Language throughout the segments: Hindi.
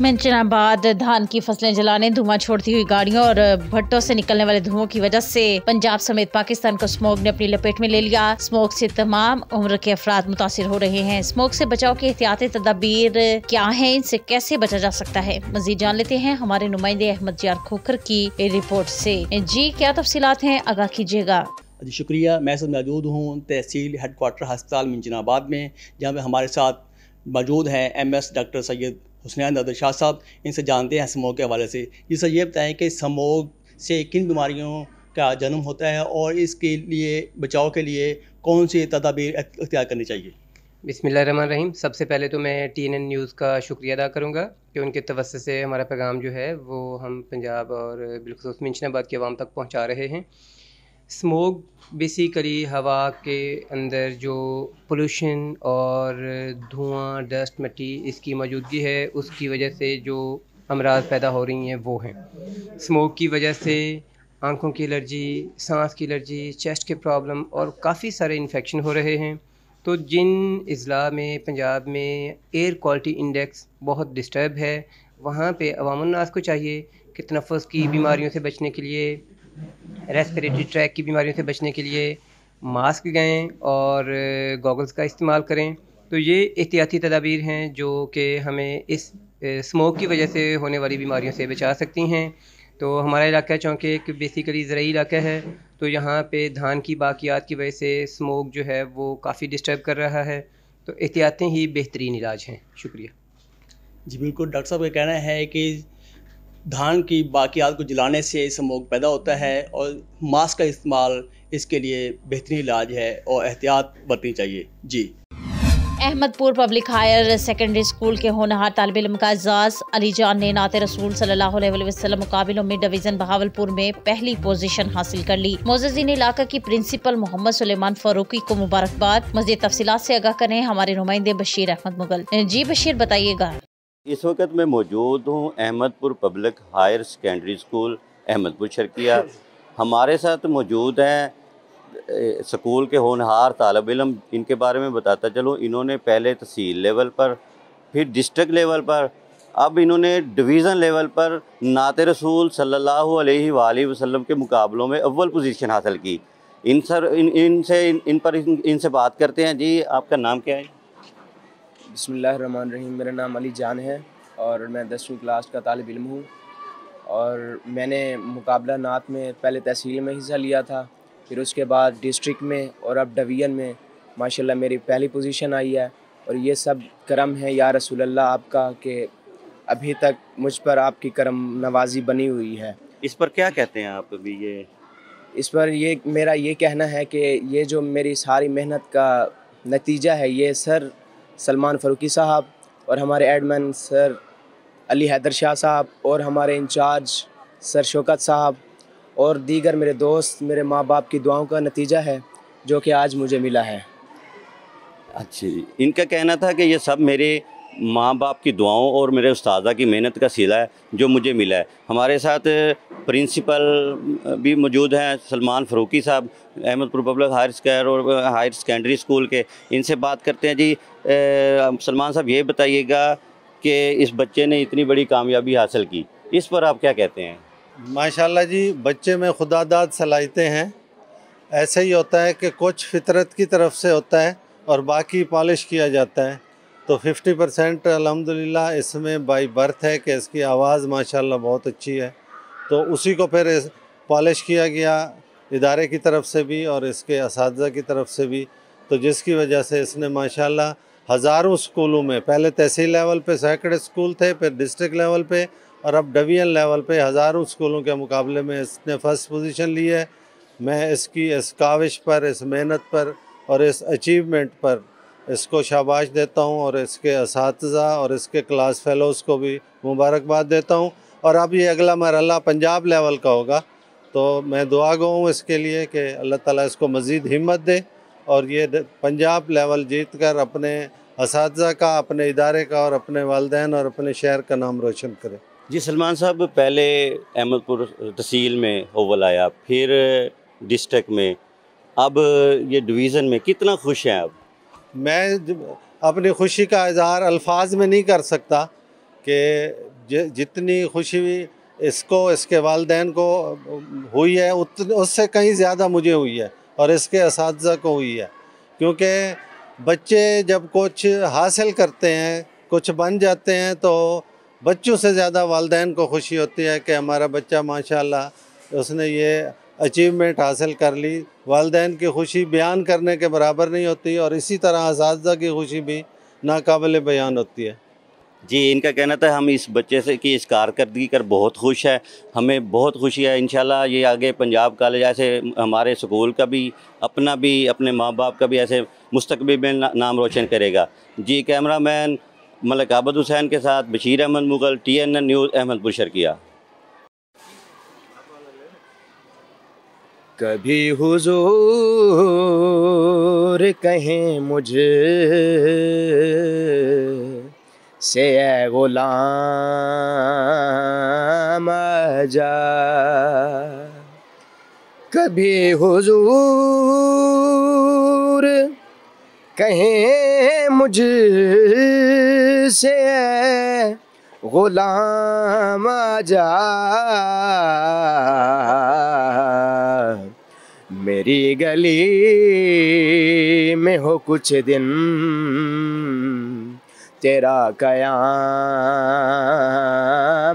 मंचनाबाद धान की फसलें जलाने, धुआं छोड़ती हुई गाड़ियों और भट्टों से निकलने वाले धुओं की वजह से पंजाब समेत पाकिस्तान को स्मोक ने अपनी लपेट में ले लिया। स्मोक से तमाम उम्र के अफराद मुतासिर हो रहे हैं। स्मोक से बचाव की एहतियाती तदाबीर क्या हैं, इनसे कैसे बचा जा सकता है, मजीद जान लेते हैं हमारे नुमाइंदे अहमद जियार खोखर की रिपोर्ट से। जी क्या तफसीलात हैं, आगाह कीजिएगा। जी शुक्रिया। मैं मौजूद हूँ तहसील हेडक्वार्टर अस्पताल मंचनाबाद में, जहाँ पे हमारे साथ मौजूद हैं MS डॉक्टर सैयद हुसनैन नदर शाह साहब। इनसे जानते हैं स्मोक के हवाले से। जी सर, ये बताएं कि स्मोक से किन बीमारियों का जन्म होता है और इसके लिए बचाव के लिए कौन सी तदाबीर अख्तियार करनी चाहिए। बिस्मिल्लाहिर्रहमानिर्रहीम। सबसे पहले तो मैं TNN न्यूज़ का शुक्रिया अदा करूँगा कि उनके तवस्सुत से हमारा पैगाम जो है वो हम पंजाब और बिलखुसूस मंचनाबाद की आवाम तक पहुँचा रहे हैं। स्मोक बेसिकली हवा के अंदर जो पोल्यूशन और धुआं, डस्ट, मिट्टी इसकी मौजूदगी है, उसकी वजह से जो अमराज पैदा हो रही हैं वो हैं। स्मोक की वजह से आँखों की एलर्जी, सांस की एलर्जी, चेस्ट के प्रॉब्लम और काफ़ी सारे इन्फेक्शन हो रहे हैं। तो जिन अज़ला में पंजाब में एयर क्वालिटी इंडेक्स बहुत डिस्टर्ब है, वहाँ पे अवामुन्नास को चाहिए कि तनफ़्फ़ुस की बीमारियों से बचने के लिए, रेस्पिरेटरी ट्रैक की बीमारियों से बचने के लिए मास्क लगाएं और गॉगल्स का इस्तेमाल करें। तो ये एहतियाती तदाबीर हैं जो कि हमें इस स्मोक की वजह से होने वाली बीमारियों से बचा सकती हैं। तो हमारा इलाका चूँकि एक बेसिकली ज़राई इलाका है, तो यहाँ पे धान की बाक़ियात की वजह से स्मोक जो है वो काफ़ी डिस्टर्ब कर रहा है। तो एहतियातें ही बेहतरीन इलाज हैं। शुक्रिया। जी बिल्कुल, डॉक्टर साहब का कहना है कि धान की बाक़ियात को जलाने से स्मोक पैदा होता है और मास्क का इस्तेमाल इसके लिए बेहतरीन इलाज है और एहतियात बरतनी चाहिए। जी। Ahmadpur public higher secondary school के होनहार तालिब इल्म का एजाज़ अली जान ने नाते रसूल सल्लल्लाहु अलैहि वसल्लम मुकाबलों में डिवीज़न बहावलपुर में पहली पोजीशन हासिल कर ली। मोअज़्ज़िज़ीन इलाका की प्रिंसिपल मोहम्मद सुलेमान फारूकी को मुबारकबाद। मज़ीद तफसीलात से आगाह करें हमारे नुमाइंदे बशीर अहमद मुगल। जी बशीर, बताइएगा। इस वक्त मैं मौजूद हूँ Ahmadpur public higher secondary school Ahmadpur Sharqiya. हमारे साथ मौजूद हैं स्कूल के होनहार तालिब इल्म। इनके बारे में बताता चलूँ, इन्होंने पहले तहसील लेवल पर, फिर डिस्ट्रिक्ट लेवल पर, अब इन्होंने डिवीज़न लेवल पर नाते रसूल सल्लल्लाहु अलैहि वसल्लम के मुकाबलों में अव्वल पोजीशन हासिल की। इनसे बात करते हैं। जी, आपका नाम क्या है? बिस्मिल्लाहिर्रहमानिर्रहीम। मेरा नाम अली जान है और मैं 10वीं क्लास का तालिब इल्म हूँ और मैंने मुकाबला नात में पहले तहसील में हिस्सा लिया था, फिर उसके बाद डिस्ट्रिक्ट में और अब डिवीज़न में माशाल्लाह मेरी पहली पोजीशन आई है। और ये सब करम है या रसूल अल्लाह आपका कि अभी तक मुझ पर आपकी करम नवाजी बनी हुई है। इस पर क्या कहते हैं आप अभी? इस पर ये मेरा ये कहना है कि ये जो मेरी सारी मेहनत का नतीजा है, ये सर सलमान फ़ारूकी साहब और हमारे एडमिन सर अली हैदर शाह साहब और हमारे इंचार्ज सर शौकत साहब और दीगर मेरे दोस्त, मेरे माँ बाप की दुआओं का नतीजा है जो कि आज मुझे मिला है। अच्छा, इनका कहना था कि ये सब मेरे माँ बाप की दुआओं और मेरे उस्तादा की मेहनत का सिला है जो मुझे मिला है। हमारे साथ प्रिंसिपल भी मौजूद हैं सलमान फ़ारूकी साहब, Ahmadpur public higher secondary school के। इनसे बात करते हैं। जी सलमान साहब, ये बताइएगा कि इस बच्चे ने इतनी बड़ी कामयाबी हासिल की, इस पर आप क्या कहते हैं? माशाल्लाह जी, बच्चे में खुदादाद सलाहियतें हैं। ऐसे ही होता है कि कुछ फितरत की तरफ से होता है और बाकी पॉलिश किया जाता है। तो 50% अल्हम्दुलिल्लाह इसमें बाई बर्थ है कि इसकी आवाज़ माशाल्लाह बहुत अच्छी है। तो उसी को फिर पॉलिश किया गया इदारे की तरफ से भी और इसके असातिज़ा की तरफ से भी। तो जिसकी वजह से इसने माशाल्लाह हज़ारों स्कूलों में, पहले तहसील लेवल पे सैकड़े स्कूल थे, फिर डिस्ट्रिक्ट लेवल पे और अब डिवीज़न लेवल पे हज़ारों स्कूलों के मुकाबले में इसने फ़र्स्ट पोजीशन ली है। मैं इसकी इस काविश पर, इस मेहनत पर और इस अचीवमेंट पर इसको शाबाश देता हूँ और इसके असातिज़ा और इसके क्लास फेलोज़ को भी मुबारकबाद देता हूँ। और अब ये अगला मरहला पंजाब लेवल का होगा, तो मैं दुआ गो हूँ इसके लिए कि अल्लाह ताला इसको मज़ीद हिम्मत दे और ये पंजाब लेवल जीत कर अपने असातिज़ा का, अपने इदारे का और अपने वालिदैन और अपने शहर का नाम रोशन करे। जी सलमान साहब, पहले अहमदपुर तहसील में अव्वल आया, फिर डिस्ट्रिक्ट में, अब ये डिवीज़न में, कितना खुश हैं आप? मैं अपनी खुशी का इज़हार अल्फाज में नहीं कर सकता कि जितनी खुशी इसको इसके वालिदैन को हुई है उससे कहीं ज़्यादा मुझे हुई है और इसके असातिज़ा को हुई है, क्योंकि बच्चे जब कुछ हासिल करते हैं, कुछ बन जाते हैं, तो बच्चों से ज़्यादा वालिदैन को खुशी होती है कि हमारा बच्चा माशाल्लाह उसने ये अचीवमेंट हासिल कर ली। वालिदैन की खुशी बयान करने के बराबर नहीं होती और इसी तरह असातिज़ा की खुशी भी नाकाबिल बयान होती है। जी, इनका कहना था हम इस बच्चे से की इस कारकर्दगी कर बहुत खुश है, हमें बहुत खुशी है। इंशाल्लाह ये आगे पंजाब कॉलेज ऐसे हमारे स्कूल का भी अपने माँ बाप का भी ऐसे मुस्तकबिल में नाम रोशन करेगा। जी, कैमरामैन मलिक आबद हुसैन के साथ बशीर अहमद मुगल, TNN न्यूज़ अहमदपुर शर्किया। कभी हुजूर कहें मुझे से ऐ गुलाम आजा, कभी हुजूर कहें मुझसे ऐ गुलाम आजा, मेरी गली में हो कुछ दिन तेरा कयाम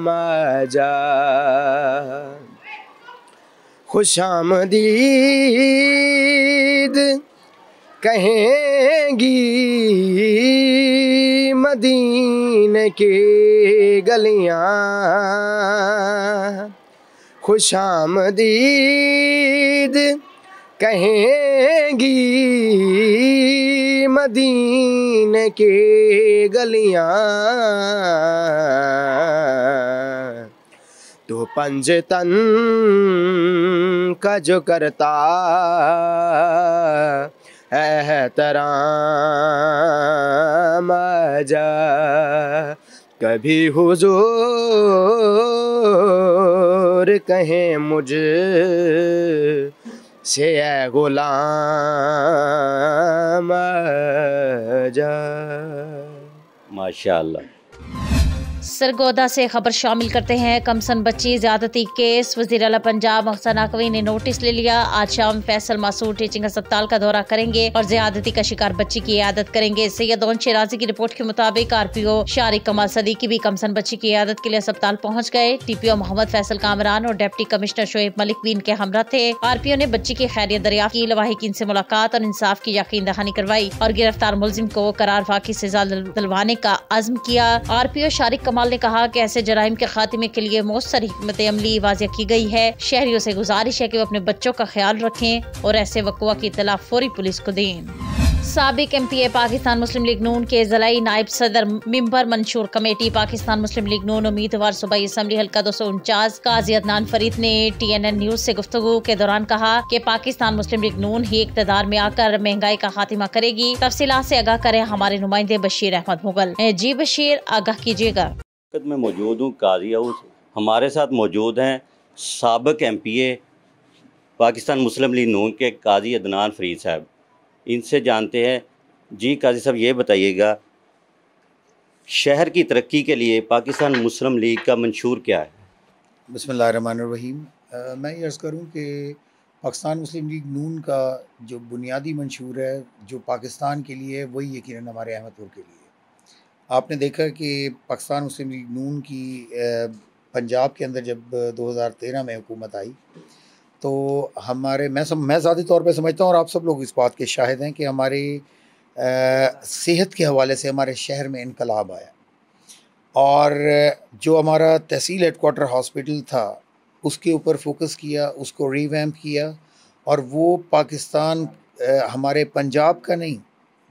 आजा, खुशामदीद कहेंगी मदीने की गलियां, खुशामदीद कहेंगी मदीने की गलियां, तो पंजतन का जो करता एहतराम आजा, कभी हुजूर कहें मुझ से ऐ गुलाम आजा। माशाअल्लाह। सरगोदा से खबर शामिल करते हैं। कमसन बच्ची ज्यादती केस, वज़ीर आला पंजाब मोहसिन नकवी ने नोटिस ले लिया। आज शाम फैसल मासूर टीचिंग अस्पताल का दौरा करेंगे और ज्यादती का शिकार बच्ची की इयादत करेंगे। सैयदौन शराजी की रिपोर्ट के मुताबिक RPO शारिक कमाल सदीकी भी कमसन बच्ची की इयादत के लिए अस्पताल पहुँच गए। TPO मोहम्मद फैसल कामरान और डिप्टी कमिश्नर शोएब मलिक भी इनके हमरा थे। RPO ने बच्ची की खैरियत दरियाफ्त की, लवाहिकीन से मुलाकात और इंसाफ की यकीन दहानी करवाई और गिरफ्तार मुलजिम को करार फाकी सजा दिलवाने का अज़्म किया। RPO शारिक कमाल ने कहा कि ऐसे जराइम के खात्मे के लिए मौसर हिकमत अमली वाज़ेह की गई है। शहरियों से गुजारिश है कि वो अपने बच्चों का ख्याल रखें और ऐसे वक़्वा की इत्तला फौरी पुलिस को दें। साबिक MPA पाकिस्तान मुस्लिम लीग नून के ज़िलाई नायब सदर मिंबर मंशूर कमेटी पाकिस्तान मुस्लिम लीग नून उम्मीदवार सूबाई असम्बली हल्का 249 काजी अदनान फरीद ने TNN न्यूज़ से गुफ्तगू के दौरान कहा कि पाकिस्तान मुस्लिम लीग नून ही इक़्तिदार में आकर महंगाई का खात्मा करेगी। तफसीलात से आगाह करें हमारे नुमाइंदे बशीर अहमद मुगल। जी बशीर, आगाह कीजिएगा। मैं मौजूद हूँ काजी हाउस, हमारे साथ मौजूद हैं साबिक MPA पाकिस्तान मुस्लिम लीग नून के काजी अदनान फरीद साहब। इनसे जानते हैं। जी काजी साहब, ये बताइएगा शहर की तरक्की के लिए पाकिस्तान मुस्लिम लीग का मंशूर क्या है? बिस्मिल्लाहिर्रहमानिर्रहीम। मैं ये अर्ज़ करूँ कि पाकिस्तान मुस्लिम लीग नून का जो बुनियादी मंशूर है जो पाकिस्तान के लिए, वही यकीनन हमारे अहमदपुर के लिए। आपने देखा कि पाकिस्तान मुस्लिम लीग नून की पंजाब के अंदर जब 2013 में हुकूमत आई तो मैं ज़ाती तौर पे समझता हूँ और आप सब लोग इस बात के शाहिद हैं कि हमारी सेहत के हवाले से हमारे शहर में इनकलाब आया और जो हमारा तहसील हेडक्वार्टर हॉस्पिटल था उसके ऊपर फोकस किया, उसको रीवैम्प किया और वो पाकिस्तान हमारे पंजाब का नहीं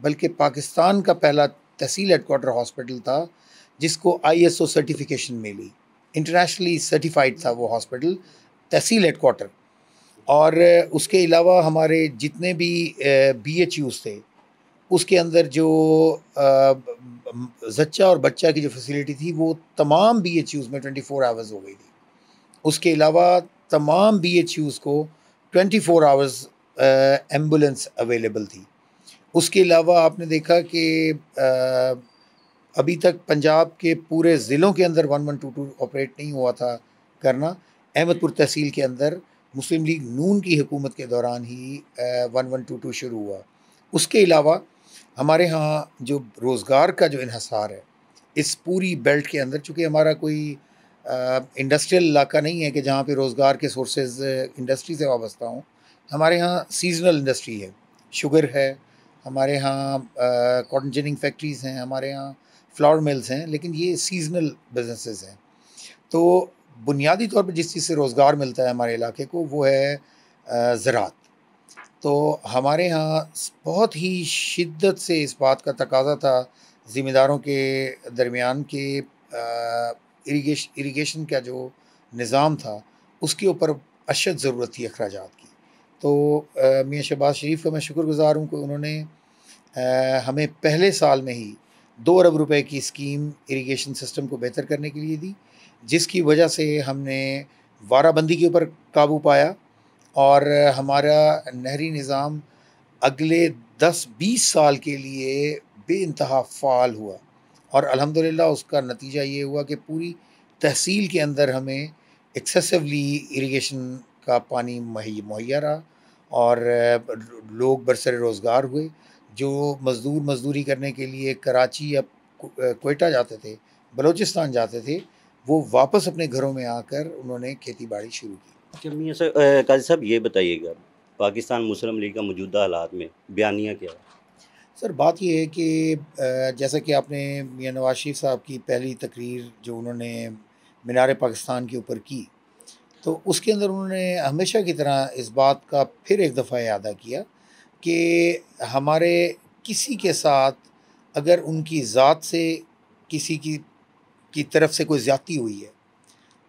बल्कि पाकिस्तान का पहला तहसील हेडक्वार्टर हॉस्पिटल था जिसको ISO सर्टिफिकेशन मिली। इंटरनेशनली सर्टिफाइड था वो हॉस्पिटल, तहसील हेडक्वार्टर। और उसके अलावा हमारे जितने भी BHUs थे उसके अंदर जो ज़च्चा और बच्चा की जो फैसिलिटी थी वो तमाम BHUs में 24 आवर्स हो गई थी। उसके अलावा तमाम BHUs को 24 आवर्स एम्बुलेंस अवेलेबल थी। उसके अलावा आपने देखा कि अभी तक पंजाब के पूरे ज़िलों के अंदर 1122 ऑपरेट नहीं हुआ था करना। अहमदपुर तहसील के अंदर मुस्लिम लीग नून की हुकूमत के दौरान ही 1122 शुरू हुआ। उसके अलावा हमारे यहाँ जो रोज़गार का जो इन्हसार है इस पूरी बेल्ट के अंदर, चूँकि हमारा कोई इंडस्ट्रियल इलाका नहीं है कि जहाँ पे रोज़गार के सोर्सेज इंडस्ट्री से वाबस्ता हों। हमारे यहाँ सीजनल इंडस्ट्री है, शुगर है, हमारे यहाँ कॉटन जिनिंग फैक्ट्रीज़ हैं, हमारे यहाँ फ्लावर मिल्स हैं, लेकिन ये सीजनल बिजनेसेस हैं। तो बुनियादी तौर पर जिस चीज़ से रोज़गार मिलता है हमारे इलाके को वो है ज़राअत। तो हमारे यहाँ बहुत ही शिद्दत से इस बात का तकाज़ा था ज़िम्मेदारों के दरमियान के इरिगेशन का जो निज़ाम था उसके ऊपर अशद ज़रूरत थी अखराजात की। तो मियाँ शहबाज शरीफ का मैं शुक्रगुज़ार हूँ कि उन्होंने हमें पहले साल में ही 2 अरब रुपए की स्कीम इरिगेशन सिस्टम को बेहतर करने के लिए दी, जिसकी वजह से हमने वाराबंदी के ऊपर काबू पाया और हमारा नहरी निज़ाम अगले 10-20 साल के लिए बेइंतहा फ़ाल हुआ। और अल्हम्दुलिल्लाह उसका नतीजा ये हुआ कि पूरी तहसील के अंदर हमें एक्सेसिवली इरिगेशन का पानी मुहैया रहा और लोग बरसरे रोज़गार हुए। जो मज़दूर मज़दूरी करने के लिए कराची या कोयटा जाते थे, बलूचिस्तान जाते थे, वो वापस अपने घरों में आकर उन्होंने खेती बाड़ी शुरू की। अच्छा मियाँ काजी साहब ये बताइएगा, पाकिस्तान मुस्लिम लीग का मौजूदा हालात में बयानिया क्या है? सर बात ये है कि जैसा कि आपने मियाँ नवाज शरीफ साहब की पहली तकरीर जो उन्होंने मीनार पाकिस्तान के ऊपर की, तो उसके अंदर उन्होंने हमेशा की तरह इस बात का फिर एक दफ़ा यादा किया कि हमारे किसी के साथ अगर उनकी ज़ात से किसी की तरफ से कोई ज़्यादती हुई है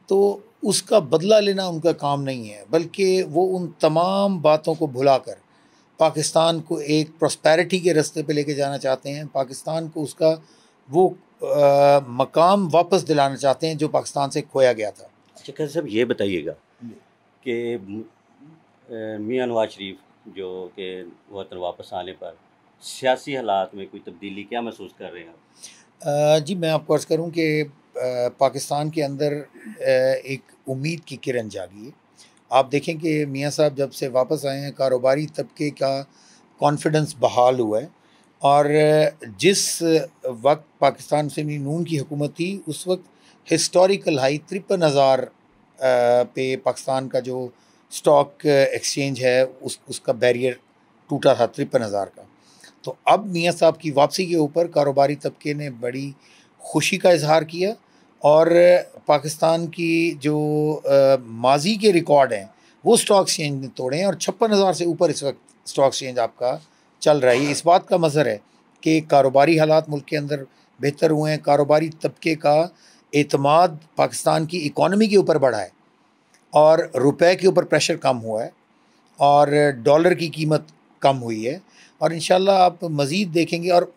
तो उसका बदला लेना उनका काम नहीं है, बल्कि वो उन तमाम बातों को भुलाकर पाकिस्तान को एक प्रॉस्पेरिटी के रास्ते पे लेके जाना चाहते हैं। पाकिस्तान को उसका वो मकाम वापस दिलाना चाहते हैं जो पाकिस्तान से खोया गया था। अच्छा काजी साहब ये बताइएगा कि मियाँ नवाज शरीफ जो कि वतन वापस आने पर सियासी हालात में कोई तब्दीली क्या महसूस कर रहे हैं? जी मैं आपको अर्ज़ करूँ कि पाकिस्तान के अंदर एक उम्मीद की किरण जागी है। आप देखें कि मियाँ साहब जब से वापस आए हैं कारोबारी तबके का कॉन्फिडेंस बहाल हुआ है और जिस वक्त पाकिस्तान मुस्लिम लीग नून की हुकूमत थी उस वक्त हिस्टोरिकल हाई 53,000 पे पाकिस्तान का जो स्टॉक एक्सचेंज है उसका बैरियर टूटा था 53,000 का। तो अब मियाँ साहब की वापसी के ऊपर कारोबारी तबके ने बड़ी खुशी का इजहार किया और पाकिस्तान की जो माजी के रिकॉर्ड हैं वो स्टॉक एक्सचेंज ने तोड़े हैं और 56,000 से ऊपर इस वक्त स्टॉक एक्सचेंज आपका चल रहा है। इस बात का मज़हर है कि कारोबारी हालात मुल्क के अंदर बेहतर हुए हैं, कारोबारी तबके का एतमाद पाकिस्तान की इकॉनमी के ऊपर बढ़ा है और रुपए के ऊपर प्रेशर कम हुआ है और डॉलर की कीमत कम हुई है और इंशाल्लाह आप मज़ीद देखेंगे और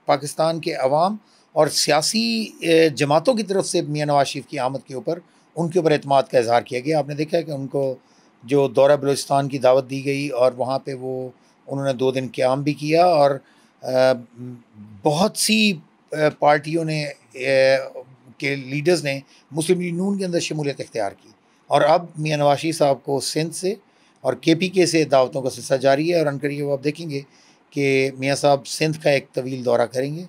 पाकिस्तान के अवाम और सियासी जमातों की तरफ से मियाँ नवाज शरीफ की आमद के ऊपर उनके ऊपर एतमाद का इजहार किया गया। आपने देखा है कि उनको जो दौरा बलूचिस्तान की दावत दी गई और वहाँ पे वो उन्होंने 2 दिन क़याम भी किया और बहुत सी पार्टियों ने के लीडर्स ने मुस्लिम लीग नून के अंदर शमूलियत इख्तियार की और अब मियाँ नवाज शरीफ साहब को सिंध से और KPK से दावतों का सिलसिला जारी है और अनकरीब आप देखेंगे कि मियाँ साहब सिंध का एक तवील दौरा करेंगे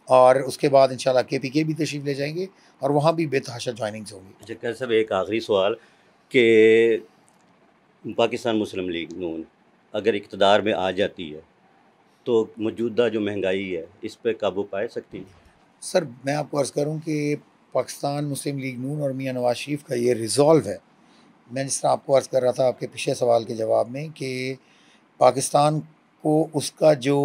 और उसके बाद इंशाल्लाह KPK भी तशरीफ़ ले जाएंगे और वहाँ भी बेतहाशा ज्वाइनिंग्स होंगी। अच्छा काजी साहब एक आखिरी सवाल कि पाकिस्तान मुस्लिम लीग नून अगर इक़्तिदार में आ जाती है तो मौजूदा जो महंगाई है इस पर काबू पा सकती है? सर मैं आपको अर्ज़ करूँ कि पाकिस्तान मुस्लिम लीग नून और मियाँ नवाज शरीफ का ये रिज़ॉल्व है। मैं जिस तरह आपको अर्ज़ कर रहा था आपके पिछले सवाल के जवाब में कि पाकिस्तान को उसका जो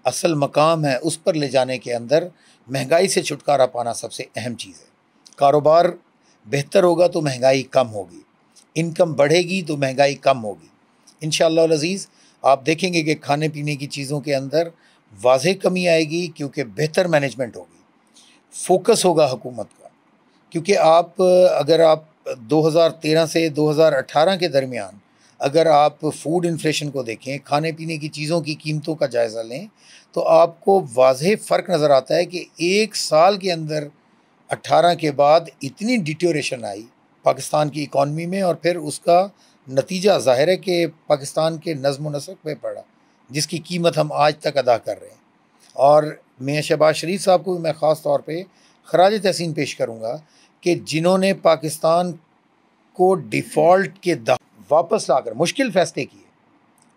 असल मकाम है उस पर ले जाने के अंदर महंगाई से छुटकारा पाना सबसे अहम चीज़ है। कारोबार बेहतर होगा तो महंगाई कम होगी, इनकम बढ़ेगी तो महंगाई कम होगी। इंशाअल्लाह अज़ीज़ आप देखेंगे कि खाने पीने की चीज़ों के अंदर वाज़ेह कमी आएगी क्योंकि बेहतर मैनेजमेंट होगी, फोकस होगा हुकूमत का। क्योंकि अगर आप 2013 से 2018 के दरमियान अगर आप फूड इन्फ्लेशन को देखें, खाने पीने की चीज़ों की कीमतों का जायज़ा लें, तो आपको वाज़ेह फ़र्क नज़र आता है कि 1 साल के अंदर 18 के बाद इतनी डिटोरेशन आई पाकिस्तान की इकॉनमी में, और फिर उसका नतीजा ज़ाहिर है कि पाकिस्तान के नज़्म व नसक पे पड़ा, जिसकी कीमत हम आज तक अदा कर रहे हैं। और मैं शहबाज शरीफ साहब को भी मैं ख़ास तौर पे खराज तहसीन पेश करूँगा कि जिन्होंने पाकिस्तान को डिफ़ॉल्ट के वापस लाकर मुश्किल फ़ैसले किए,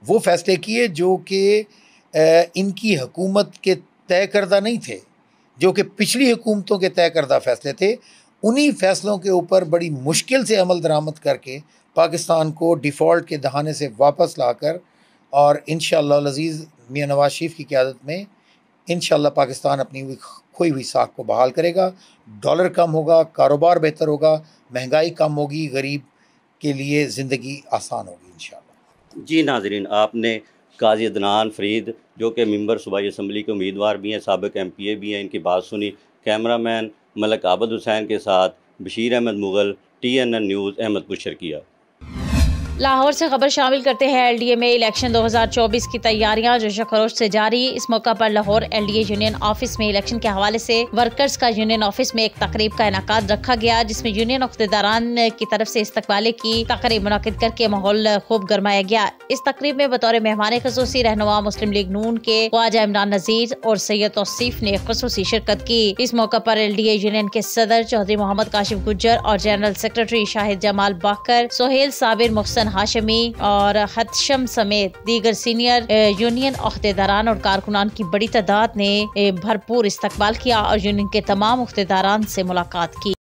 वो फ़ैसले किए जो कि इनकी हुकूमत के तय करदा नहीं थे, जो कि पिछली हुकूमतों के तय करदा फ़ैसले थे। उन्हीं फ़ैसलों के ऊपर बड़ी मुश्किल से अमल दरामद करके पाकिस्तान को डिफ़ॉल्ट के दहाने से वापस लाकर, और इंशाअल्लाह अज़ीज़ मियां नवाज शरीफ की क़यादत में इंशाअल्लाह पाकिस्तान अपनी खोई हुई साख को बहाल करेगा। डॉलर कम होगा, कारोबार बेहतर होगा, महंगाई कम होगी, गरीब के लिए ज़िंदगी आसान होगी इंशाअल्लाह। जी नाज़रीन, आपने काजी अदनान फरीद जो कि मेंबर सूबाई असम्बली के उम्मीदवार भी हैं, साबिक़ MPA भी हैं, इनकी बात सुनी। कैमरामैन मलक आबद हुसैन के साथ बशीर अहमद मुग़ल, TNN न्यूज़ अहमदपुर शर्किया। लाहौर से खबर शामिल करते हैं LDA में इलेक्शन 2024 की तैयारियां जोश खरोश से जारी। इस मौका पर लाहौर LDA यूनियन ऑफिस में इलेक्शन के हवाले से वर्कर्स का यूनियन ऑफिस में एक तकरीब का इनेकाद रखा गया, जिसमें यूनियन अख्तेदारान की तरफ से इस्तकबाले की तकरीब मुनाकिद करके माहौल खूब गरमाया गया। इस तकरीब में बतौर मेहमान ख़ुसूसी रहनुमा मुस्लिम लीग नून के ख्वाजा इमरान नज़ीर और सैयद तौसीफ ने ख़ुसूसी शिरकत की। इस मौका पर LDA यूनियन के सदर चौधरी मोहम्मद काशिफ गुज्जर और जनरल सेक्रेटरी शाहिद जमाल बाकर, सोहेल साबिर, मुहसन हाशमी और हतशम समेत दीगर सीनियर यूनियन अहदेदारान और कारकुनान की बड़ी तादाद ने भरपूर इस्तकबाल किया और यूनियन के तमाम अहदेदारान से मुलाकात की।